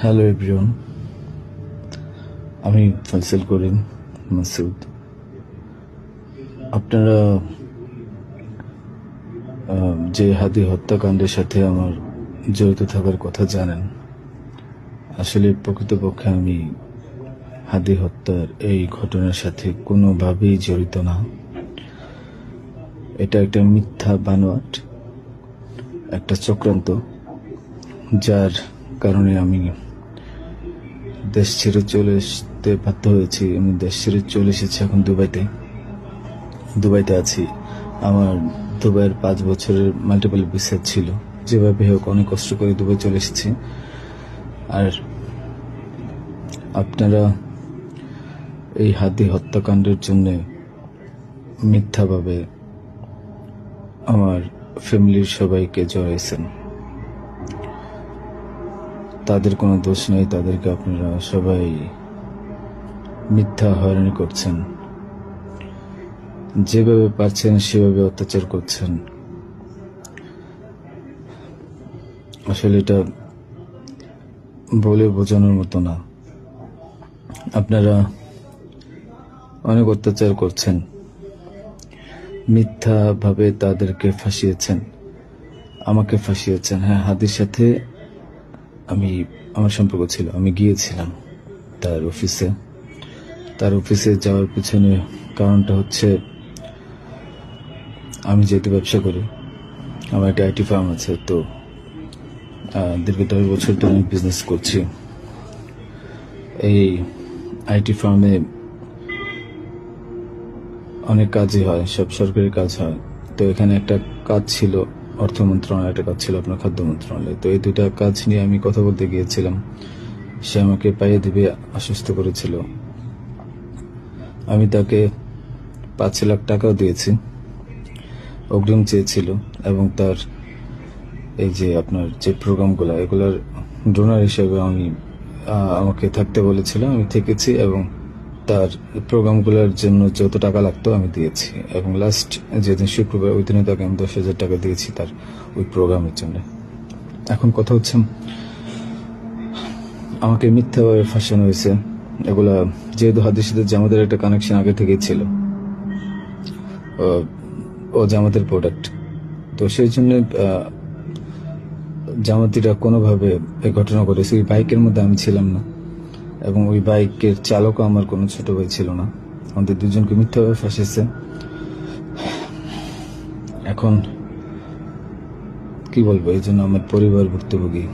Hello everyone, আমি ফয়সাল করিম মাসুদ। আপনারা যে হাদি হত্যাকাণ্ডের সাথে আমার জড়িত থাকার কথা জানেন। আসলে প্রকৃতপক্ষে আমি হাদি হত্যার এই ঘটনার সাথে কোনোভাবেই জড়িত না। এটা একটা মিথ্যা বানোয়াট, একটা চক্রান্ত, যার কারণে আমি দেশ ছেড়ে চলে আসতে বাধ্য হয়েছি। আমি দেশ ছেড়ে চলে এসেছি এখন দুবাইতে আছি। আমার দুবাইয়ের 5 বছরের মাল্টিপল ভিসা ছিল। যেভাবে হোক অনেক কষ্ট করে দুবাই চলে এসেছি। আর আপনারা এই হাদি হত্যাকাণ্ডের জন্য মিথ্যাভাবে আমার ফ্যামিলির সবাইকে জড়াইছেন। তাদের কোনো দোষ নেই, তাদেরকে আপনারা সবাই মিথ্যা হয়রানি করছেন। যেভাবে পারছেন সেভাবে অত্যাচার করছেন। আসলে এটা বলে বোঝানোর মতো না। আপনারা অনেক অত্যাচার করছেন, মিথ্যাভাবে তাদেরকে ফাঁসিয়েছেন, আমাকে ফাঁসিয়েছেন। হ্যাঁ, হাদির সাথে আমার সম্পর্ক ছিল। আমি গিয়েছিলাম তার অফিসে যাওয়ার পিছনে কারণটা হচ্ছে, আমি যেহেতু ব্যবসা করি, আমার একটা আইটি ফার্ম আছে। তো দীর্ঘ 10 বছর ধরে আমি বিজনেস করছি। এই আইটি ফার্মে অনেক কাজই হয়, সব সরকারি কাজ হয়। তো এখানে একটা কাজ ছিল অর্থ মন্ত্রণালয়, একটা কাজ ছিল আপনার খাদ্য মন্ত্রণালয়। তো এই দুইটা কাজ নিয়ে আমি কথা বলতে গিয়েছিলাম। সে আমাকে পাইয়ে দিবে আশ্বস্ত করেছিল। আমি তাকে 5 লাখ টাকাও দিয়েছি, অগ্রিম চেয়েছিল। এবং তার এই যে আপনার যে প্রোগ্রামগুলো, এগুলোর ডোনার হিসেবে আমাকে থাকতে বলেছিল। আমি থেকেছি এবং তার প্রোগ্রামগুলোর জন্য যত টাকা লাগতো আমি দিয়েছি। এবং লাস্ট যেদিন শুক্রবার, ওই দিনে তাকে আমি 10,000 টাকা দিয়েছি তার ওই প্রোগ্রামের জন্য। এখন কথা হচ্ছে, আমাকে মিথ্যাভাবে ফাঁসানো হয়েছে। এগুলা যেহেতু হাদির সাথে জামাতের একটা কানেকশন আগে থেকেই ছিল, ও জামাতের প্রোডাক্ট। তো সেই জন্য জামাতিরা কোনোভাবে এই ঘটনা করেছে। ওই বাইকের মধ্যে আমি ছিলাম না, এবং ওই বাইকের চালকও আমার কোনো ছোট ভাই ছিল না। আমাদের দুজনকে মিথ্যাভাবে ফাঁসিয়েছে। এখন কি বলবো, এই জন্য আমার পরিবার ভুক্তভোগী।